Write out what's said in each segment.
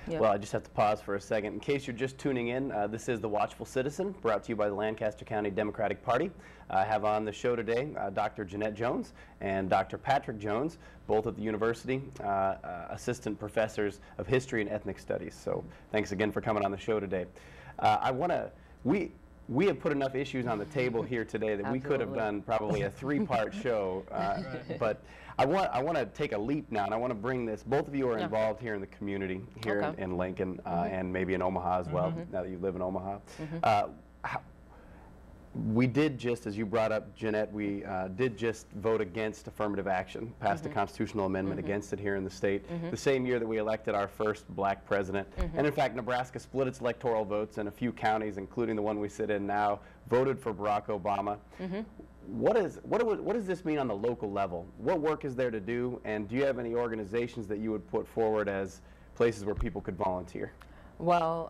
Yeah. Well, I just have to pause for a second. In case you're just tuning in, this is the Watchful Citizen, brought to you by the Lancaster County Democratic Party. I have on the show today Dr. Jeannette Jones and Dr. Patrick Jones, both at the university, assistant professors of history and ethnic studies. So thanks again for coming on the show today. We have put enough issues on the table here today that we could have done probably a three-part show, but I want to take a leap now, and I want to bring this. Both of you are involved here in the community, here in Lincoln, and maybe in Omaha as well, now that you live in Omaha. We did just, as you brought up, Jeannette, we did just vote against affirmative action, passed a constitutional amendment against it here in the state, the same year that we elected our first black president. And in fact, Nebraska split its electoral votes, and a few counties, including the one we sit in now, voted for Barack Obama. What does this mean on the local level? What work is there to do, and do you have any organizations that you would put forward as places where people could volunteer? Well,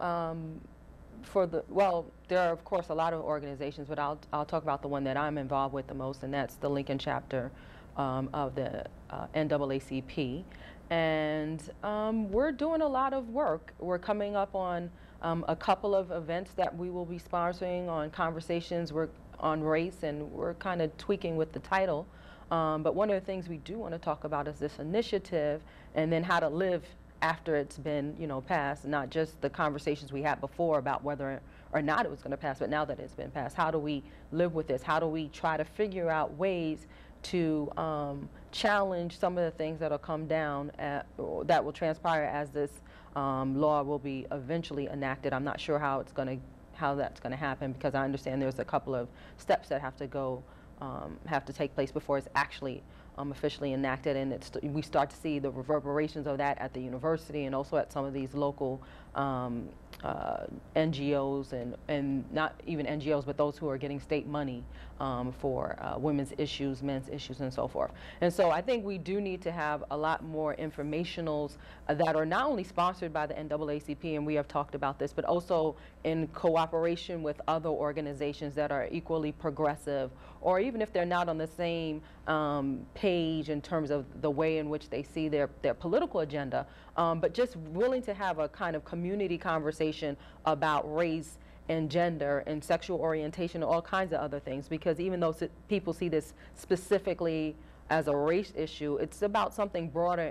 there are of course a lot of organizations, but I'll talk about the one that I'm involved with the most, and that's the Lincoln chapter of the NAACP. And we're doing a lot of work. We're coming up on a couple of events that we will be sponsoring on conversations on race, and we're kind of tweaking with the title. But one of the things we do want to talk about is this initiative, and then how to live after it's been, passed, not just the conversations we had before about whether or not it was going to pass, but now that it's been passed, how do we live with this? How do we try to figure out ways to challenge some of the things that will come down, that will transpire as this law will be eventually enacted? I'm not sure how that's going to happen, because I understand there's a couple of steps that have to take place before it's actually officially enacted, and we start to see the reverberations of that at the university and also at some of these local NGOs and not even NGOs, but those who are getting state money for women's issues, men's issues, and so forth. And so I think we do need to have a lot more informationals that are not only sponsored by the NAACP, and we have talked about this, but also in cooperation with other organizations that are equally progressive, or even if they're not on the same page in terms of the way in which they see their political agenda, but just willing to have a kind of community conversation about race and gender and sexual orientation and all kinds of other things. Because even though people see this specifically as a race issue, it's about something broader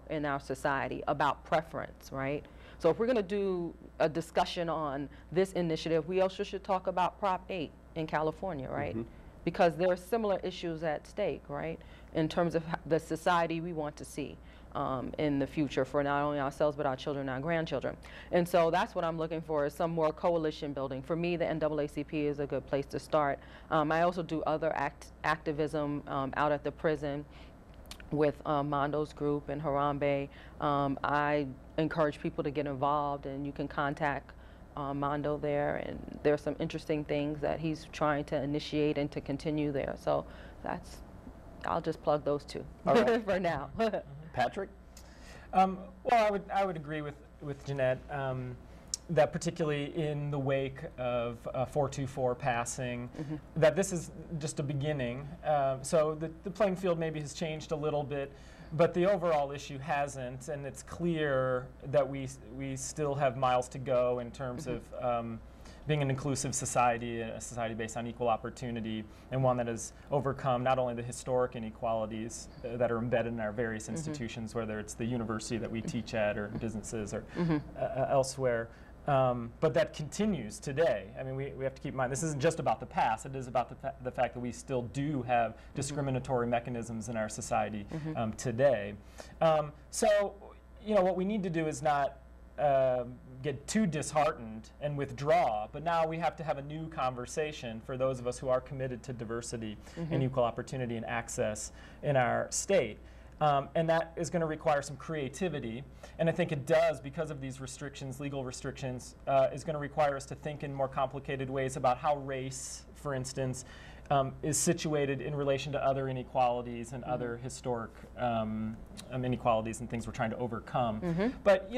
in our society, about preference, right? So if we're going to do a discussion on this initiative, we also should talk about Prop 8 in California, right? Because there are similar issues at stake, right, in terms of the society we want to see in the future for not only ourselves but our children and our grandchildren. And so that's what I'm looking for, is some more coalition building. For me, the NAACP is a good place to start. I also do other activism out at the prison with Mondo's group and Harambe. I encourage people to get involved, and you can contact Mondo there, and there's some interesting things that he's trying to initiate and to continue there. So I'll just plug those two for now. Patrick? Well, I would agree with Jeannette that particularly in the wake of 424 passing, that this is just a beginning. So the playing field maybe has changed a little bit, but the overall issue hasn't, and it's clear that we still have miles to go in terms of being an inclusive society, a society based on equal opportunity, and one that has overcome not only the historic inequalities that are embedded in our various institutions, whether it's the university that we teach at or businesses or elsewhere, but that continues today. I mean, we have to keep in mind, this isn't just about the past, it is about the fact that we still do have discriminatory mechanisms in our society today. So, what we need to do is not get too disheartened and withdraw, but now we have to have a new conversation for those of us who are committed to diversity and equal opportunity and access in our state. And that is going to require some creativity, and I think it does, because of these restrictions, legal restrictions, is going to require us to think in more complicated ways about how race, for instance, is situated in relation to other inequalities and other historic inequalities and things we're trying to overcome. But,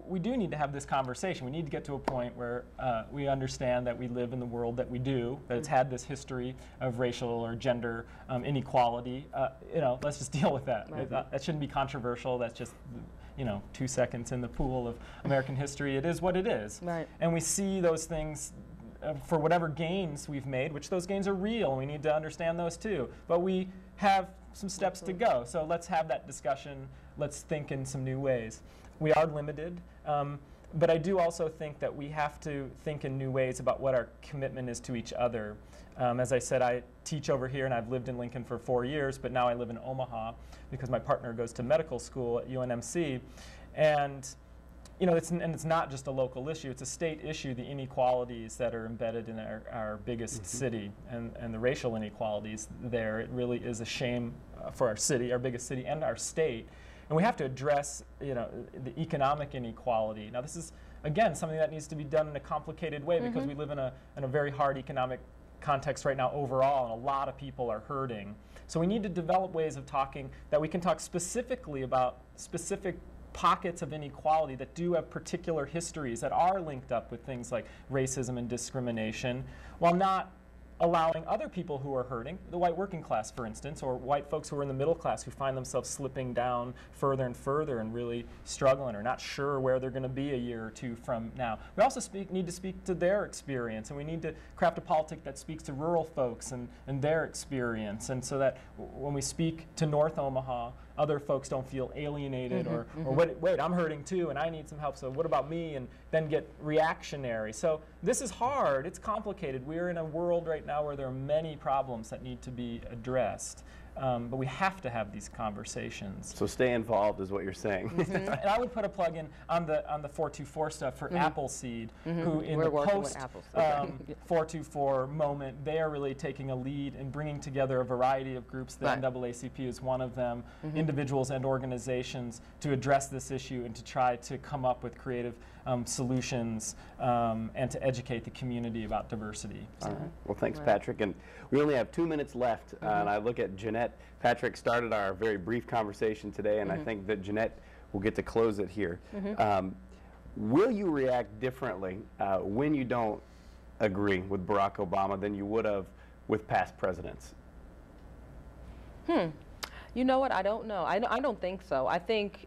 we do need to have this conversation. We need to get to a point where we understand that we live in the world that we do, that it's had this history of racial or gender inequality. Let's just deal with that. That shouldn't be controversial. That's just, 2 seconds in the pool of American history. It is what it is. Right. And we see those things for whatever gains we've made, which those gains are real. We need to understand those too. But we have some steps to go. So let's have that discussion. Let's think in some new ways. We are limited. But I do also think that we have to think in new ways about what our commitment is to each other. As I said, I teach over here, and I've lived in Lincoln for 4 years, but now I live in Omaha because my partner goes to medical school at UNMC. And it's not just a local issue, it's a state issue, the inequalities that are embedded in our biggest city and the racial inequalities there. It really is a shame for our city, our biggest city, and our state. And we have to address, the economic inequality. Now, this is, again, something that needs to be done in a complicated way because we live in a very hard economic context right now overall, and a lot of people are hurting. So we need to develop ways of talking that we can talk specifically about specific pockets of inequality that do have particular histories that are linked up with things like racism and discrimination, while not allowing other people who are hurting, the white working class, for instance, or white folks who are in the middle class who find themselves slipping down further and further and really struggling or not sure where they're going to be a year or two from now. We also need to speak to their experience, and we need to craft a politic that speaks to rural folks and their experience, and so that when we speak to North Omaha, other folks don't feel alienated or wait, I'm hurting too and I need some help, so what about me, and then get reactionary. So this is hard, it's complicated. We're in a world right now where there are many problems that need to be addressed. But we have to have these conversations. So stay involved is what you're saying. And I would put a plug in on the 424 stuff for Appleseed, who in the post 424 moment, they are really taking a lead in bringing together a variety of groups. The NAACP is one of them, individuals and organizations, to address this issue and to try to come up with creative solutions and to educate the community about diversity. All right. Well, thanks, Patrick. And we only have 2 minutes left, and I look at Jeannette. Patrick started our very brief conversation today, and I think that Jeannette will get to close it here. Will you react differently when you don't agree with Barack Obama than you would have with past presidents? You know what? I don't know. I don't think so. I think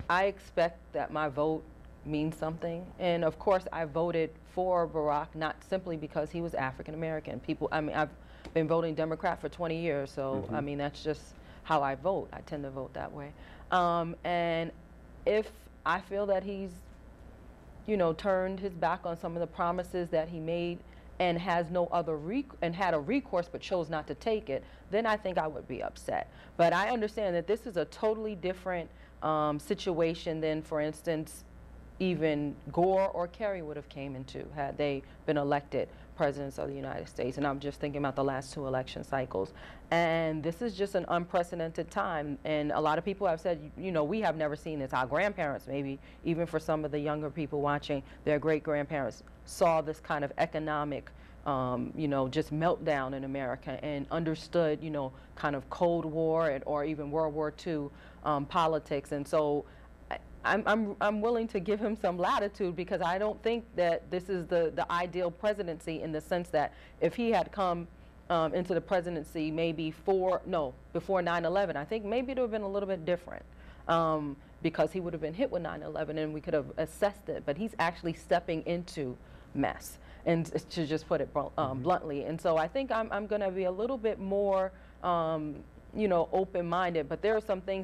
I expect that my vote means something, and of course I voted for Barack not simply because he was African American. I've been voting Democrat for 20 years, so I mean that's just how I vote. I tend to vote that way. And if I feel that he's, turned his back on some of the promises that he made and has no other had a recourse but chose not to take it, then I think I would be upset. But I understand that this is a totally different situation than, for instance, even Gore or Kerry would have came into had they been elected presidents of the United States. And I'm just thinking about the last 2 election cycles. And this is just an unprecedented time. And a lot of people have said, we have never seen this. Our grandparents, maybe even for some of the younger people watching, their great-grandparents saw this kind of economic just meltdown in America and understood, kind of Cold War or even World War II politics. And so I'm willing to give him some latitude, because I don't think that this is the ideal presidency, in the sense that if he had come into the presidency maybe before 9/11, I think maybe it would have been a little bit different, because he would have been hit with 9/11 and we could have assessed it. But he's actually stepping into mess, and to just put it bluntly. And so I think I'm going to be a little bit more open-minded, but there are some things that